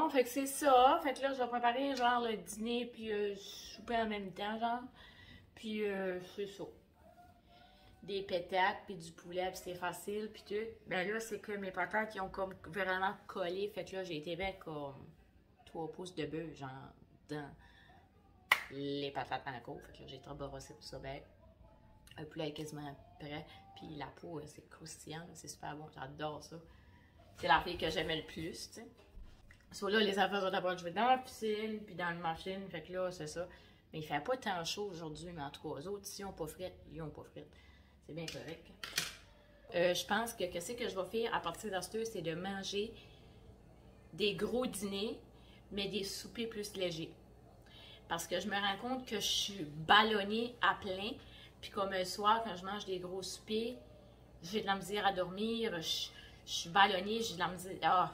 Bon, fait que c'est ça. Fait que là, je vais préparer genre le dîner puis souper en même temps, genre. Puis c'est ça. Des pétates puis du poulet, puis c'est facile puis tout. Ben là, c'est que mes patates, ils ont comme vraiment collé. Fait que là, j'ai été mettre comme 3 pouces de bœuf, genre, dans les patates en cours. Fait que là, j'ai trop brossé tout ça, ben. Le poulet est quasiment prêt. Puis la peau, c'est croustillant, c'est super bon. J'adore ça. C'est la fille que j'aimais le plus, tu sais. So là, les affaires sont d'abord jouer dans la piscine, puis dans la machine. Fait que là, c'est ça. Mais il fait pas tant chaud aujourd'hui, mais en tout cas, eux autres, s'ils n'ont pas frites, ils n'ont pas frites. C'est bien correct. Je pense que ce que je vais faire à partir d'aujourd'hui, c'est de manger des gros dîners, mais des soupers plus légers. Parce que je me rends compte que je suis ballonnée à plein. Puis comme le soir, quand je mange des gros soupers, j'ai de la misère à dormir, je suis ballonnée, j'ai de la misère,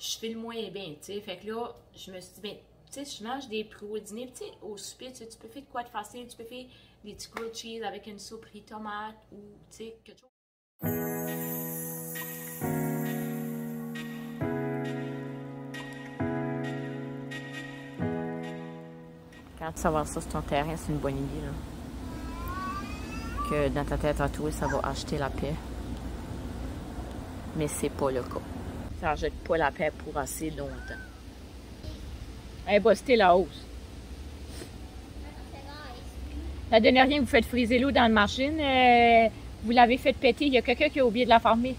je fais le moins bien, tu sais. Fait que là, je me suis dit, ben, tu sais, je mange des gros dîners, tu sais, au souper, tu peux faire de quoi de facile, tu peux faire des petits grilled cheese avec une soupe riz tomate ou, tu sais, quelque chose. Quand tu savoir ça sur ton terrain, c'est une bonne idée, là. Que dans ta tête à toi, ça va acheter la paix. Mais c'est pas le cas. Ça n'achète pas la paix pour assez longtemps. Hey, c'était la hausse. La dernière fois que vous faites friser l'eau dans la machine, vous l'avez fait péter. Il y a quelqu'un qui a oublié de la fermer.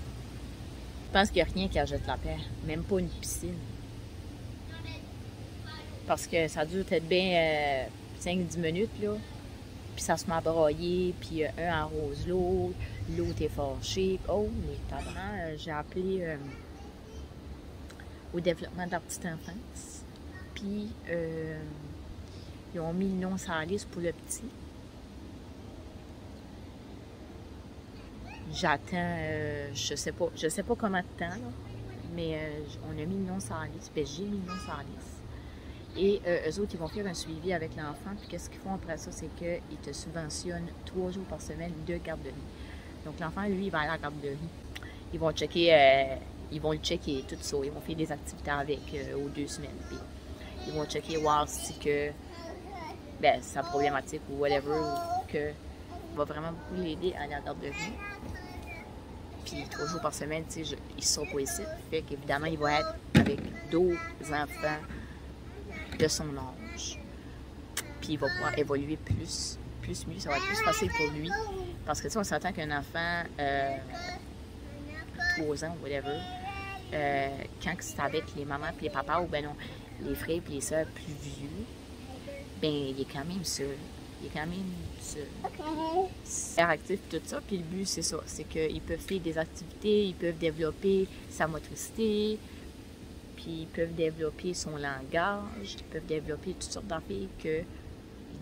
Je pense qu'il n'y a rien qui achète la paix. Même pas une piscine. Parce que ça dure peut-être bien 5-10 minutes, là. Puis ça se met à broyer, puis un arrose l'autre, l'autre est fâché. Oh, mais tabarnak, j'ai appelé au développement de la petite enfance. Puis ils ont mis le nom sur la liste pour le petit. J'attends, je sais pas comment de temps, là, mais on a mis le nom sur la liste, puis j'ai mis le nom sur la liste. Et eux autres, ils vont faire un suivi avec l'enfant. Puis qu'est-ce qu'ils font après ça, c'est qu'ils te subventionnent 3 jours par semaine de garderie. Donc l'enfant, lui, il va aller à la garderie. Ils vont checker, ils vont le checker tout ça. Ils vont faire des activités avec aux 2 semaines. Puis ils vont checker, voir si que, ben, sa problématique ou whatever, ou que va vraiment beaucoup l'aider à la garderie. Puis 3 jours par semaine, tu sais, ils sont pas ici. Fait qu'évidemment, il va être avec d'autres enfants de son âge. Puis il va pouvoir évoluer plus mieux, ça va être plus facile pour lui. Parce que tu sais, on s'entend qu'un enfant 3 ans, whatever, quand c'est avec les mamans et les papas, ou ben non, les frères et les sœurs plus vieux, ben il est quand même seul. Il est quand même seul. Faire actif tout ça, puis le but c'est ça, c'est qu'ils peuvent faire des activités, ils peuvent développer sa motricité, puis ils peuvent développer son langage, ils peuvent développer toutes sortes d'affaires qu'ils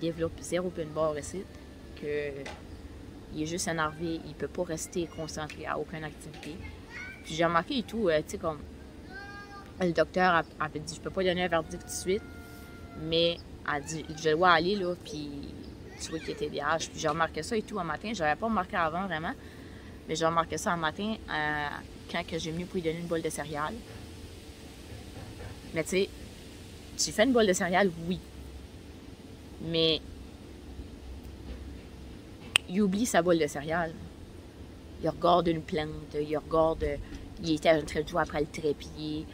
développent zéro open bar ici, qu'il est juste énervé, il peut pas rester concentré à aucune activité. Puis j'ai remarqué et tout, tu sais, comme le docteur avait dit, je peux pas donner un verdict tout de suite, mais elle a dit, je dois aller là, puis tu vois qu'il était TDAH. Puis j'ai remarqué ça et tout un matin, je l'avais pas remarqué avant vraiment, mais j'ai remarqué ça un matin quand j'ai venu pour lui donner une bolle de céréales. Mais tu sais, tu fais une bolle de céréales, oui. Mais il oublie sa bolle de céréales. Il regarde une plante, il était en train de jouer après le trépied,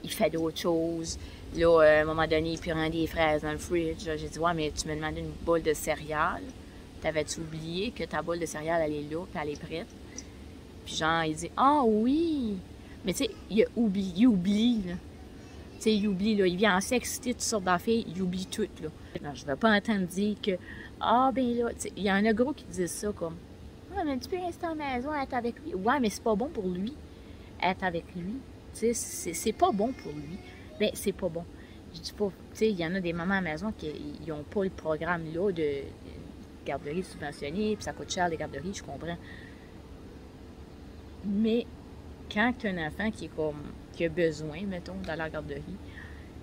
il fait d'autres choses. Là, à un moment donné, il prend des fraises dans le fridge. J'ai dit, ouais, mais tu me demandais une bolle de céréales. T'avais-tu oublié que ta bolle de céréales, elle est là, puis elle est prête? Puis genre, il dit, ah oui! Mais tu sais, il oublie, là. Tu sais, il oublie, là. Il vient assez excité, toutes sortes d'affaires, il oublie tout, là. Non, je ne vais pas entendre dire que, ben là, tu sais, il y en a gros qui disent ça, comme, ah, mais tu peux rester à la maison, être avec lui. Ouais, mais c'est pas bon pour lui, être avec lui. Tu sais, c'est pas bon pour lui. Ben, c'est pas bon. Je dis pas, tu sais, il y en a des mamans à la maison qui n'ont pas le programme, là, de garderie subventionnée, puis ça coûte cher, les garderies, je comprends. Mais quand tu as un enfant qui a besoin, mettons, dans la garderie,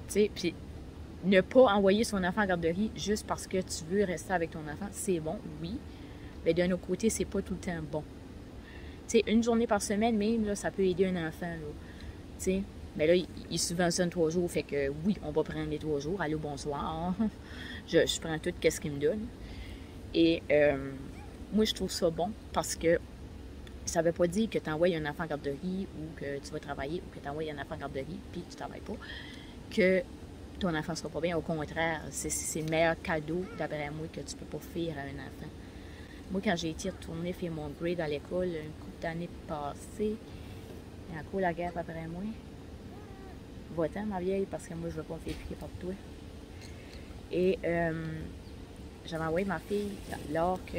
tu sais, puis ne pas envoyer son enfant en garderie juste parce que tu veux rester avec ton enfant, c'est bon, oui, mais d'un autre côté, c'est pas tout le temps bon. Tu sais, une journée par semaine, même, là, ça peut aider un enfant, là. Tu sais, Mais là, il subventionne 3 jours, fait que oui, on va prendre les 3 jours. Allô, bonsoir. Je prends tout ce qu'il me donne. Et moi, je trouve ça bon parce que ça ne veut pas dire que tu envoies un enfant en garderie ou que tu vas travailler ou que tu envoies un enfant en garderie puis tu ne travailles pas, que ton enfant ne sera pas bien. Au contraire, c'est le meilleur cadeau, d'après moi, que tu peux pas faire à un enfant. Moi, quand j'ai été retournée faire mon grade à l'école une couple d'années passées, il y a encore la guerre après moi. Va-t'en, ma vieille, parce que moi, je ne veux pas me faire piquer par toi. Et j'avais envoyé ma fille lors que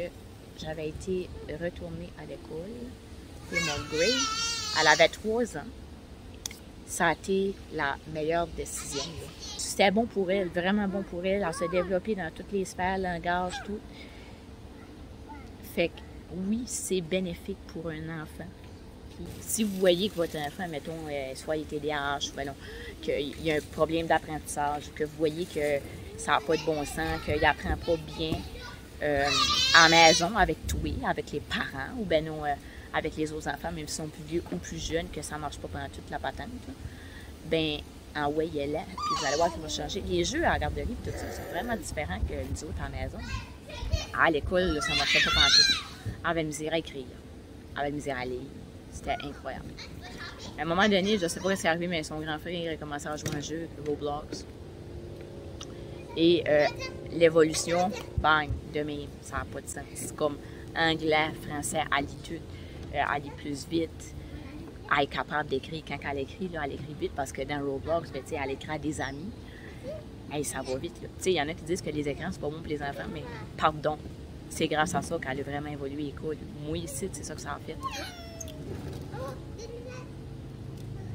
j'avais été retournée à l'école pour mon grade. Elle avait 3 ans. Ça a été la meilleure décision. C'était bon pour elle, vraiment bon pour elle. Elle s'est développée dans toutes les sphères, langage, tout. Fait que oui, c'est bénéfique pour un enfant. Puis, si vous voyez que votre enfant, mettons, soit il est TDAH, qu'il y a un problème d'apprentissage, que vous voyez que ça n'a pas de bon sens, qu'il n'apprend pas bien à la maison avec toi, avec les parents, ou ben non, avec les autres enfants, même s'ils sont plus vieux ou plus jeunes, que ça ne marche pas pendant toute la patente, là, ben envoyez-la, puis vous allez voir qu'il va changer. Les jeux à la garderie, tout ça, c'est vraiment différent que nous autres à la maison. À l'école, ça ne marchait pas pendant tout. Elle avait misère à écrire, elle avait misère à lire. C'était incroyable. À un moment donné, je ne sais pas ce qui est arrivé, mais son grand frère a commencé à jouer un jeu, Roblox. Et l'évolution, bang, de même, ça n'a pas de sens. C'est comme anglais, français, à l'étude, elle lit plus vite. Elle est capable d'écrire. Quand elle écrit, là, elle écrit vite parce que dans Roblox, ben, elle écrit à des amis. Hey, ça va vite. Il y en a qui disent que les écrans, c'est pas bon pour les enfants, mais pardon. C'est grâce à ça qu'elle a vraiment évolué. Écoute, moi ici, c'est ça que ça a fait.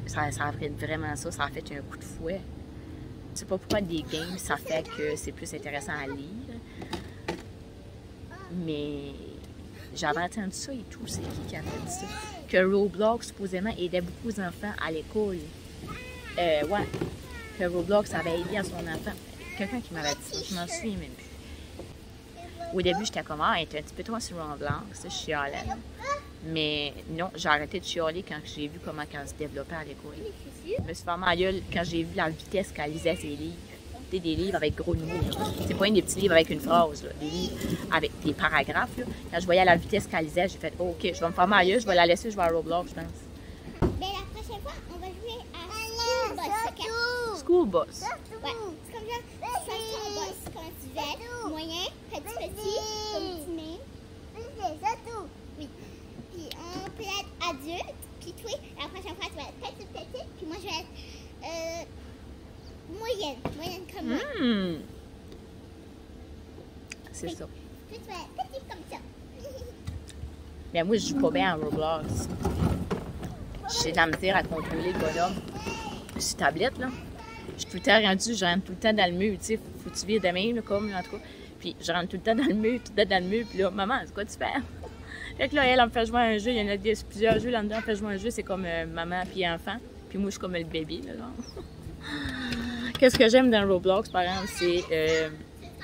Ça a fait vraiment ça. Ça a fait un coup de fouet. Je sais pas pourquoi des games, ça fait que c'est plus intéressant à lire. Mais j'avais entendu ça et tout. C'est qui a fait ça? Que Roblox, supposément, aidait beaucoup d'enfants à l'école. Ouais. Que Roblox avait aidé à son enfant. Quelqu'un qui m'avait dit ça, je m'en souviens même plus. Au début, j'étais comme, elle était un petit peu trop sur Roblox, je chialais. Mais non, j'ai arrêté de chialer quand j'ai vu comment elle se développait à l'école. Je me suis fait mal à gueule quand j'ai vu la vitesse qu'elle lisait ses livres. Des livres avec gros mots. C'est pas des petits livres avec une phrase, là. Des livres avec des paragraphes. Là. Quand je voyais la vitesse qu'elle lisait, j'ai fait, oh, OK, je vais me faire mal à gueule, je vais la laisser, je vais à Roblox, je pense. Mais la prochaine fois, on va jouer à School Bus, OK? School Bus. Ouais, c'est comme ça, c'est un bus, comment tu disais, moyen, petit, comme petit même. Oui. Puis on peut être adulte, puis toi, la prochaine fois, tu vas être petite, puis moi, je vais être moyenne comme moi. C'est ça. Toi, tu vas être petite comme ça. Mais moi, je joue pas bien à Roblox. J'ai de la misère à contrôler le bonhomme. Sur tablette, là. Je suis tout le temps rendue, je rentre tout le temps dans le mur, tu sais. Faut que tu vires de même, là, comme, en tout cas. Puis je rentre tout le temps dans le mur, puis là, maman, c'est quoi tu fais? Fait que là, elle me fait jouer à un jeu, il y en a plusieurs jeux là-dedans, elle me fait jouer à un jeu, c'est comme maman puis enfant. Puis moi, je suis comme le bébé, là, genre. Qu'est-ce que j'aime dans Roblox, par exemple, c'est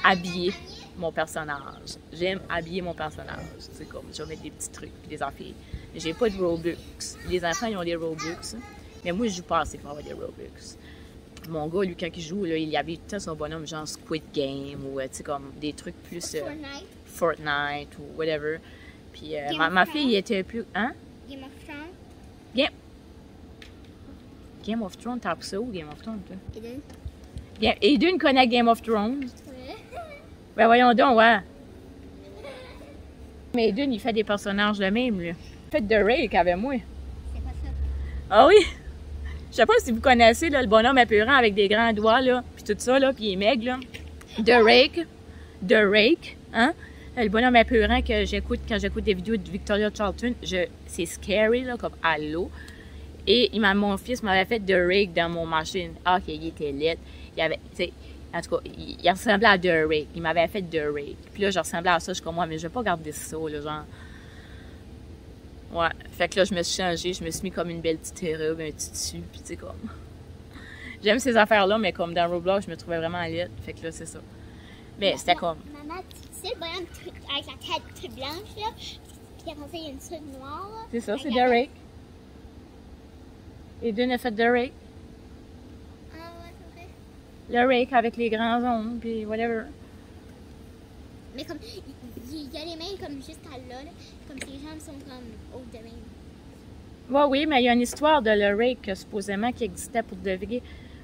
habiller mon personnage. J'aime habiller mon personnage. C'est comme, je vais mettre des petits trucs, puis des affaires. J'ai pas de Robux. Les enfants, ils ont des Robux. Mais moi, je joue pas assez pour avoir des Robux. Mon gars, lui, quand il joue, là, il y avait tout le temps son bonhomme, genre Squid Game, ou, tu sais, comme des trucs plus... Fortnite, ou whatever. Puis ma fille, était un peu... Hein? Game of Thrones. Game of Thrones, t'as appris ça où, Game of Thrones, toi? Eden. Eden connaît Game of Thrones. Ouais. Ben voyons donc, ouais. Mais Eden, il fait des personnages de même, là. Il fait de Rake avec moi. C'est quoi ça? Ah oui? Je sais pas si vous connaissez, là, le bonhomme épeurant avec des grands doigts, là, puis tout ça, là, puis il est maigre, là. De Rake, hein? Le bonhomme épeurant que j'écoute quand j'écoute des vidéos de Victoria Charlton, c'est scary, là, comme allô. Et mon fils m'avait fait de Rake dans mon machine. Ah, OK, il était laid. Il avait, tu sais, en tout cas, il ressemblait à de Rake. Il m'avait fait de Rake. Puis là, je ressemblais à ça, je suis comme moi, mais je vais pas garder ça, là, genre. Ouais. Fait que là, je me suis changée, je me suis mis comme une belle petite robe, un petit tissu, puis tu sais, comme. J'aime ces affaires-là, mais comme dans Roblox, je me trouvais vraiment laid. Fait que là, c'est ça. Mais c'était comme. Maman, tu sais, le bonhomme avec la tête toute blanche, là, puis après ça, il y a une truc noire, là. C'est ça, c'est de Rake. Eden a fait de Rake. le rake avec les grands ongles, puis whatever. Mais comme, il y a les mains comme juste à là, comme ses jambes sont comme hautes de même. Ouais, oui, mais il y a une histoire de le rake, supposément, qui existait pour de vrai.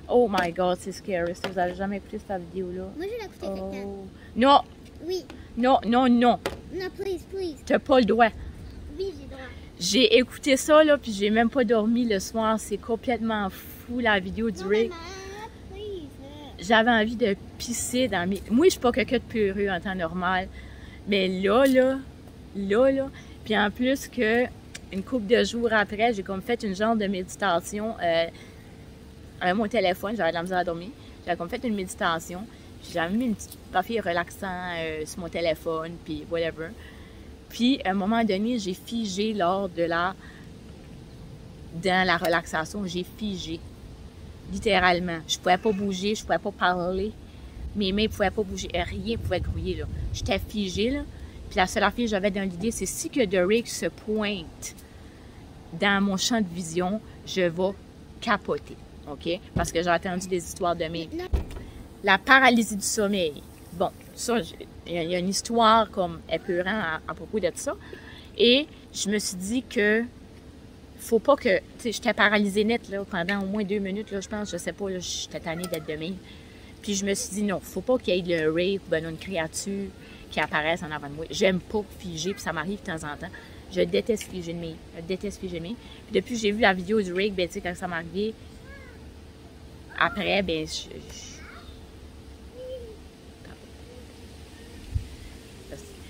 Oh my god, c'est scary. Si vous n'avez jamais écouté cette vidéo-là. Moi, je vais l'écouter quelqu'un. Non! Oui. Non, non, non. Non, please, please. T'as pas le droit. Oui, j'ai le droit. J'ai écouté ça, là, puis j'ai même pas dormi le soir. C'est complètement fou, la vidéo du rake. J'avais envie de pisser dans mes... Moi, je suis pas quelqu'un de peureux en temps normal. Mais là... Puis en plus que, une couple de jours après, j'ai comme fait une genre de méditation avec mon téléphone. J'avais de la misère à dormir. J'avais comme fait une méditation. J'avais mis une petite papier relaxant sur mon téléphone, puis whatever. Puis, à un moment donné, j'ai figé lors de dans la relaxation, j'ai figé. Littéralement. Je pouvais pas bouger, je pouvais pas parler. Mes mains pouvaient pas bouger. Rien pouvait grouiller, là. J'étais figée, là. Puis la seule affaire que j'avais dans l'idée, c'est si que The Rake se pointe dans mon champ de vision, je vais capoter. OK? Parce que j'ai entendu des histoires de mes... La paralysie du sommeil. Bon, ça, il y a une histoire comme épeurante à propos de ça. Et je me suis dit que faut pas que... Tu sais, j'étais paralysée net là, pendant au moins 2 minutes, là, je pense, je sais pas, là, j'étais tannée d'être de même. Puis je me suis dit, non, faut pas qu'il y ait le rake ou une créature qui apparaisse en avant de moi. J'aime pas figer, puis ça m'arrive de temps en temps. Je déteste figer de main. Puis depuis que j'ai vu la vidéo du rake, ben, tu sais, quand ça m'arrivait, après, ben,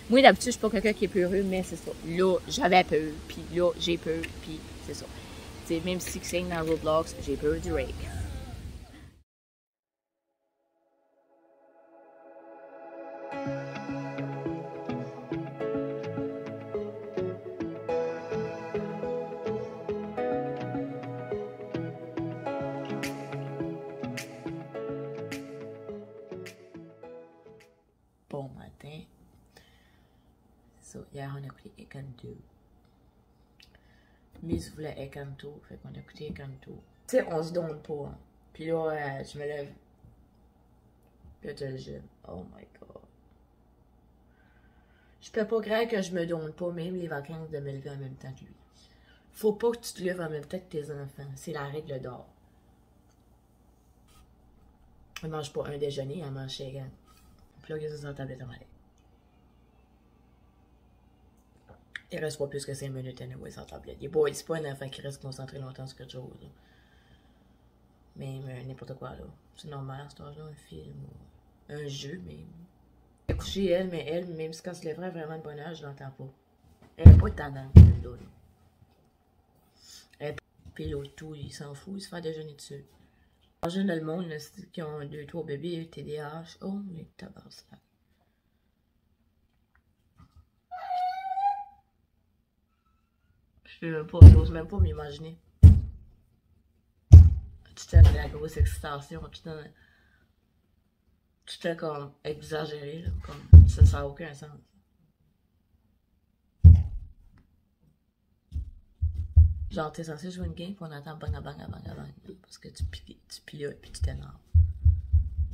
moi, d'habitude, je suis pas quelqu'un qui est peureux, mais c'est ça. Là, j'avais peur, puis là, j'ai peur, puis c'est ça. T'sais, même si c'est dans Roblox, j'ai peur du rake. Bon matin. So, hier, on a écouté Encanto. Miss voulait Encanto, fait qu'on a écouté Encanto. Tu sais, on se donne pas. Hein. Puis là, je me lève. Puis là, tu le jeune. Oh my god. Je peux pas croire que je me donne pas, même les vacances, de me lever en même temps que lui. Faut pas que tu te lèves en même temps que tes enfants. C'est la règle d'or. Elle mange pas un déjeuner, elle mange chez elle. Puis là, il y a ça sur la tablette à manger. Il reste pas plus que 5 minutes anyway sur la tablette. C'est pas un enfant qui reste concentré longtemps sur quelque chose. Là. Même n'importe quoi là. C'est normal, c'est un film ou un jeu même. Elle a couché elle, mais elle, même si quand elle se lèverait vraiment de bonne heure, je l'entends pas. Elle n'est pas tendance, là. Elle pilote tout, il s'en fout, il se fait déjeuner dessus. En général, le monde, là, qui ont 2-3 bébés, TDAH, oh, les tabards. J'ose même pas m'imaginer. Tu t'es la grosse excitation, tu t'es comme exagéré, là, comme ça n'a aucun sens. Genre, t'es censé jouer une game, puis on entend bang bang bang bang, parce que tu pilotes, puis tu t'énerves.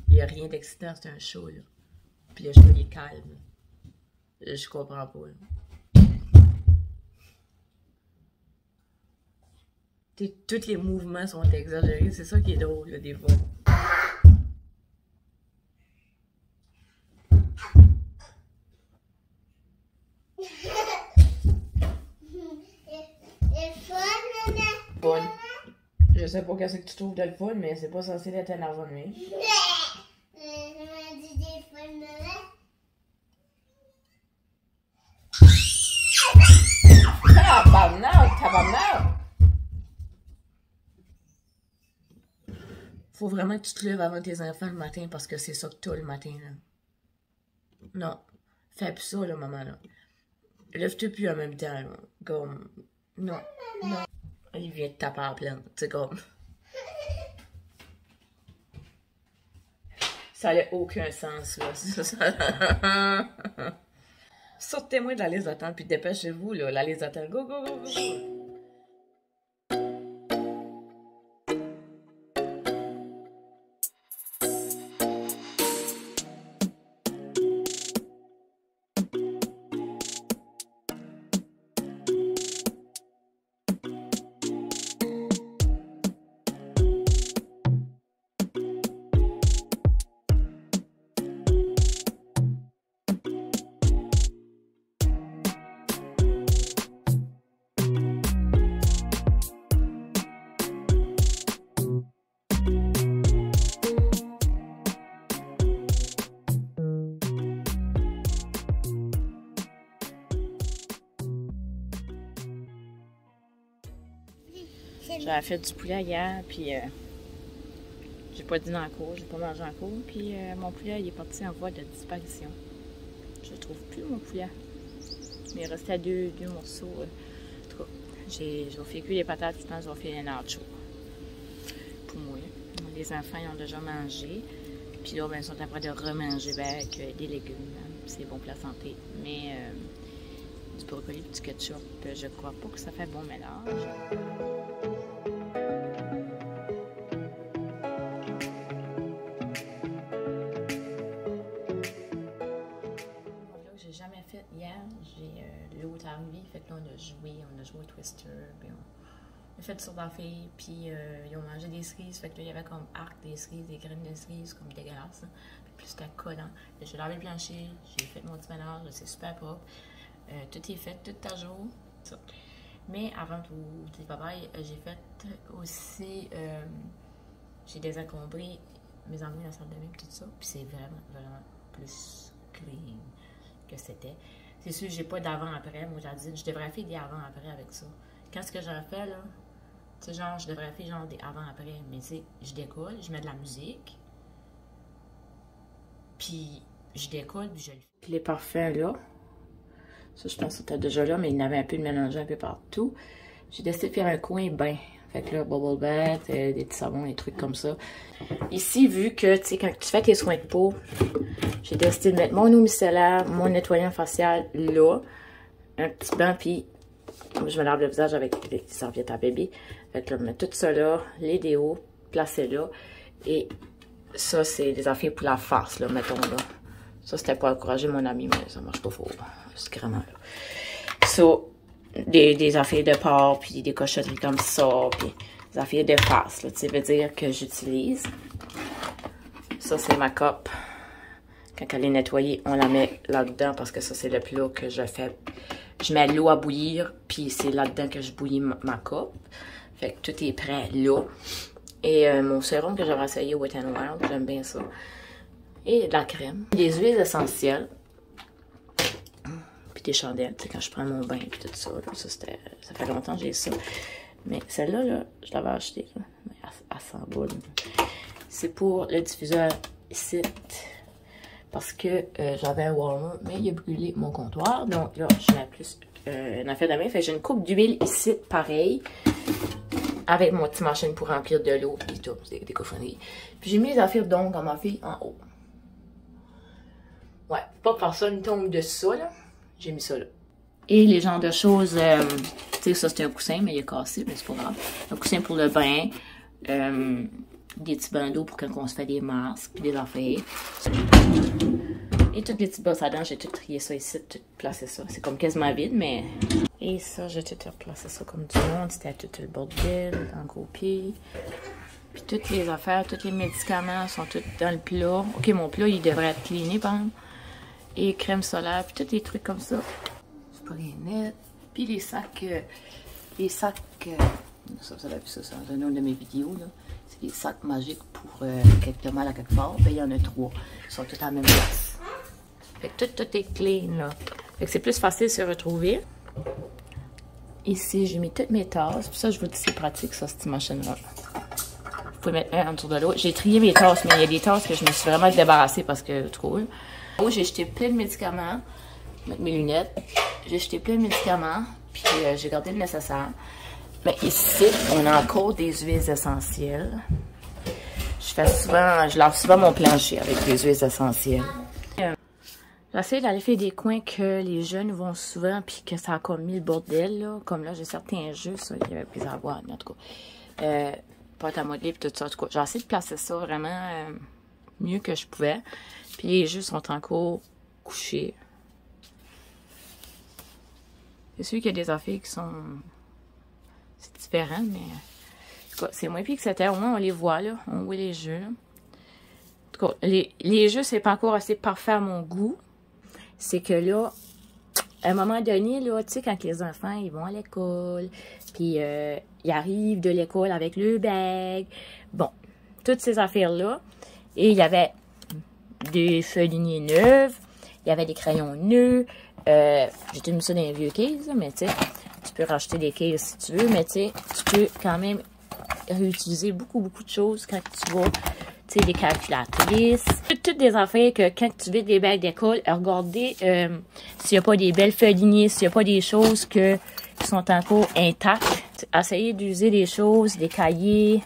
Il n'y a rien d'excitant, c'est un show, là. Puis le show, il est calme. Là, je comprends pas, là. Tous les mouvements sont exagérés, c'est ça qui est drôle, là, des fois. Fun. Je sais pas qu'est-ce que tu trouves de le fun, mais c'est pas censé être énervant, mais. Tabarnak! Faut vraiment que tu te lèves avant tes enfants le matin parce que c'est ça que t'as le matin, là. Non. Fais plus ça, là, maman, là. Lève-toi plus en même temps, là. Comme. Non. Non. Il vient de taper à pleine. C'est comme. Ça n'a aucun sens, là. Sortez-moi de la liste d'attente, puis dépêchez-vous, là. La liste d'attente. Go, go, go, go, go. J'avais fait du poulet hier, puis j'ai pas dîné en cours, j'ai pas mangé en cours, puis mon poulet il est parti en voie de disparition. Je trouve plus mon poulet. Mais il restait deux morceaux. En tout cas, je vais faire cuire les patates, je pense que je vais faire les nachos. Pour moi. Les enfants ils ont déjà mangé. Puis là, ben, ils sont en train de remanger avec des légumes. C'est bon pour la santé. Mais du brocoli et du ketchup, je crois pas que ça fait bon mélange. J'ai jamais fait hier, l'autre arrivé, fait que là on a joué au Twister, puis on a fait sur la fille, puis ils ont mangé des cerises, fait que là il y avait comme arc des cerises, des graines de cerises, comme dégueulasse, hein. Puis c'était collant. J'ai lavé le plancher, j'ai fait mon petit mélange, c'est super propre, tout est fait, tout à jour, ça. Mais avant tout, petit papaye, j'ai fait aussi, j'ai désencombré mes amis dans la salle de bain, tout ça, puis c'est vraiment plus clean que c'était. C'est sûr, j'ai pas d'avant-après. Moi, j'ai dit, je devrais faire des avant-après avec ça. Quand ce que j'en fais, là, tu sais, genre, je devrais faire genre des avant-après. Mais tu sais, je décolle, je mets de la musique. Puis, je décolle, puis je le fais. Puis les parfums, là, ça, je pense que c'était déjà là, mais il y en avait un peu de mélangé un peu partout. J'ai décidé de faire un coin bain. Fait que là, bubble bath, des petits savons, des trucs comme ça. Ici, vu que, tu sais, quand tu fais tes soins de peau, j'ai décidé de mettre mon eau micellaire, mon nettoyant facial là, un petit bain, puis je me lave le visage avec des serviettes à bébé. Fait que là, je mets tout ça là, les déos, placés là. Et ça, c'est des affaires pour la face, là, mettons là. Ça, c'était pour encourager mon ami, mais ça marche pas fort. C'est vraiment là. So, des affaires de porc, puis des cochonneries comme ça, puis des affaires de face, là, tu sais, veut dire que j'utilise. Ça, c'est ma coupe. Quand elle est nettoyée, on la met là-dedans, parce que ça, c'est le plat que je fais. Je mets l'eau à bouillir, puis c'est là-dedans que je bouillis ma coupe. Fait que tout est prêt là. Et mon sérum que j'avais essayé au Wet n Wild, j'aime bien ça. Et de la crème. Des huiles essentielles. Des chandelles, tu sais, quand je prends mon bain et tout ça, là, ça fait longtemps que j'ai ça. Mais celle-là, là, je l'avais achetée, là, à 100 boules. C'est pour le diffuseur ici, parce que j'avais un Walmart, mais il a brûlé mon comptoir, donc là, je mets plus une affaire de main. Fait que j'ai une coupe d'huile ici, pareil, avec mon petit machine pour remplir de l'eau et tout, des cochonneries. Puis j'ai mis les affaires d'ongles à ma fille en haut. Ouais, pas par ça, une tombe de ça, là. J'ai mis ça là. Et les genres de choses, tu sais, ça c'était un coussin, mais il est cassé, mais c'est pas grave. Un coussin pour le bain, des petits bains d'eau pour quand on se fait des masques, puis des affaires. Et toutes les petites brosses à dents, j'ai tout trié ça ici, tout placé ça. C'est comme quasiment vide, mais... Et ça, j'ai tout replacé ça comme du monde. C'était tout le bordel, en gros pied. Puis toutes les affaires, tous les médicaments sont tous dans le plat. Ok, mon plat, il devrait être cleané, par exemple. Et crème solaire, puis tous les trucs comme ça. C'est pas rien net. Puis les sacs, ça, vous avez vu ça dans une de mes vidéos, là. C'est des sacs magiques pour quelque mal à quelque part. Ben, il y en a 3. Ils sont tous à la même place. Fait que tout est clean, là. Fait que c'est plus facile de se retrouver. Ici, j'ai mis toutes mes tasses. Puis ça, je vous dis, c'est pratique, ça, cette machine-là. Vous pouvez mettre un en dessous de l'autre. J'ai trié mes tasses, mais il y a des tasses que je me suis vraiment débarrassée parce que trop. J'ai jeté plein de médicaments, avec mes lunettes. J'ai jeté plein de médicaments, puis j'ai gardé le nécessaire. Mais ici, on a encore des huiles essentielles. Je lave souvent mon plancher avec des huiles essentielles. J'essaie d'aller faire des coins que les jeunes vont souvent, puis que ça a comme mis le bordel, là. Comme là, j'ai certains jeux, ça, il y avait plus à voir, mais en tout cas. Pâte à modeler, puis tout ça, en tout cas. J'ai essayé de placer ça vraiment mieux que je pouvais. Puis les jeux sont encore couchés. C'est sûr qu'il y a des affaires qui sont... C'est différent, mais... En tout cas, c'est moins pire que c'était. Au moins, on les voit, là. On voit les jeux, là. En tout cas, les jeux, c'est pas encore assez parfait à mon goût. C'est que là, à un moment donné, là, tu sais, quand les enfants, ils vont à l'école, puis ils arrivent de l'école avec le bag. Bon, toutes ces affaires-là. Et il y avait... des feuilles lignées neuves, il y avait des crayons neufs, j'ai mis ça dans les vieux cases, mais tu sais, tu peux racheter des cases si tu veux, mais tu sais, tu peux quand même réutiliser beaucoup de choses quand tu vas, tu sais, des calculatrices. Toutes des affaires que quand tu vides les bacs d'école, regardez s'il n'y a pas des belles feuilles lignées, s'il n'y a pas des choses qui sont encore intactes. Essayez d'user des choses, des cahiers,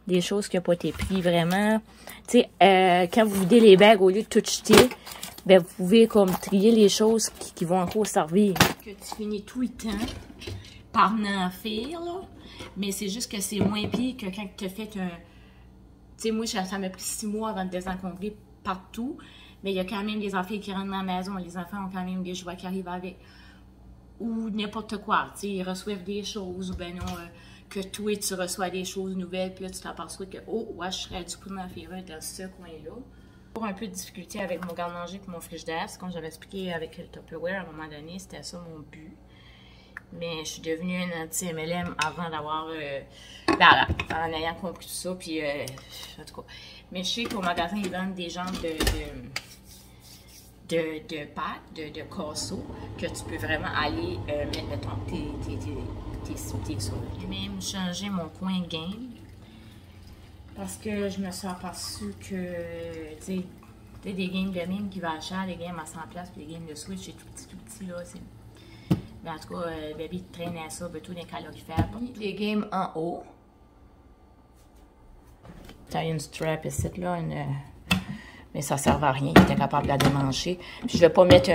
des choses qui n'ont pas été prises vraiment. Tu sais, quand vous videz les bagues, au lieu de tout jeter, ben vous pouvez comme trier les choses qui vont encore servir. Que tu finis tout le temps par en faire, là. Mais c'est juste que c'est moins pire que quand tu as fait un... Tu sais, moi, ça m'a pris 6 mois avant de désencombrer partout. Mais il y a quand même des affaires qui rentrent dans la maison. Les enfants ont quand même des jouets qui arrivent avec. Ou n'importe quoi. Tu sais, ils reçoivent des choses. Ou ben non, que toi, tu reçois des choses nouvelles. Puis là, tu t'aperçois que, oh, ouais, je serais du coup de m'en faire un dans ce coin-là. Pour un peu de difficulté avec mon garde-manger et mon frigidaire, c'est comme j'avais expliqué avec le Tupperware à un moment donné, c'était ça mon but. Mais je suis devenue une anti-MLM avant d'avoir, en ayant compris tout ça, puis en tout cas. Mais je sais qu'au magasin, ils vendent des genres de packs, de casseaux, que tu peux vraiment aller mettre, mettons, tes sauces. J'ai même changé mon coin game. Parce que je me suis aperçue que, tu sais, des games de mine qui valent cher, des games à 100$, puis des games de Switch, c'est tout petit, là. Mais en tout cas, Baby traînait ça, tout des calorifères. Les games en haut. T'as une strap ici, là, mais ça ne sert à rien, il était capable de la démancher. Puis je vais pas mettre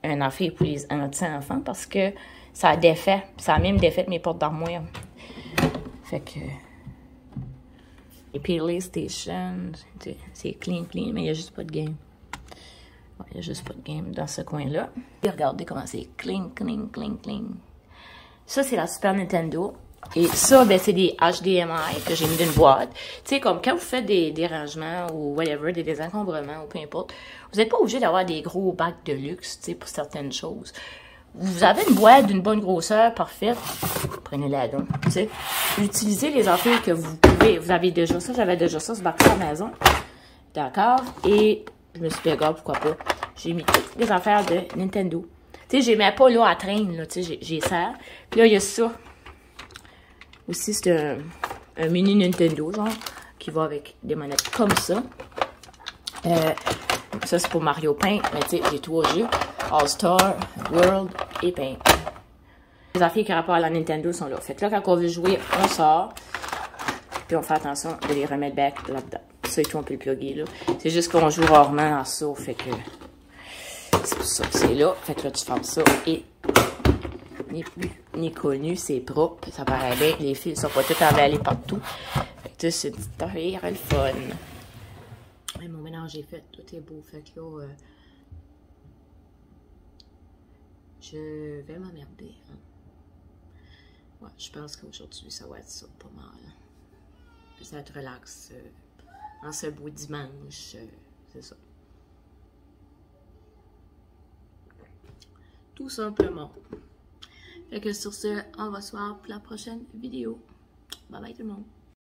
un affaire pour les enfants parce que ça a défait, ça a même défait mes portes d'armoire. Fait que... Et puis PlayStation, c'est clean, mais il n'y a juste pas de game. Ouais, il n'y a juste pas de game dans ce coin-là. Et regardez comment c'est clean. Ça, c'est la Super Nintendo. Et ça, ben, c'est des HDMI que j'ai mis dans une boîte. Tu sais, comme quand vous faites des rangements ou whatever, des désencombrements ou peu importe, vous n'êtes pas obligé d'avoir des gros bacs de luxe, tu sais, pour certaines choses. Vous avez une boîte d'une bonne grosseur, parfaite, prenez-la donc, tu sais. Utilisez les affaires que vous pouvez, vous avez déjà ça, j'avais déjà ça, ce bac-là à la maison. D'accord? Et je me suis dit, regarde, pourquoi pas. J'ai mis toutes les affaires de Nintendo. Tu sais, je les mets pas là à traîne, là, tu sais, j'ai ça. Puis là, il y a ça. Aussi, c'est un mini Nintendo, genre, qui va avec des manettes comme ça. Ça, c'est pour Mario Paint, mais tu sais, j'ai 3 jeux. All-Star, World et Paint. Les affaires qui rapport à la Nintendo sont là. Fait que là, quand on veut jouer, on sort. Puis on fait attention de les remettre back là-dedans. Ça et tout, on peut le plugger là. C'est juste qu'on joue rarement à ça. Fait que c'est pour ça que c'est là. Fait que là, tu fermes ça et ni plus ni connu, c'est propre. Ça paraît bien que les fils sont pas toutes emballées partout. Fait que c'est une petite affaire, le fun. Ouais, mon mélange est fait. Tout est beau. Fait que là, je vais m'emmerder. Hein. Ouais, je pense qu'aujourd'hui, ça va être ça, pas mal. Ça va être relax en ce beau dimanche. C'est ça. Tout simplement. Fait que sur ce, on va se voir pour la prochaine vidéo. Bye bye tout le monde.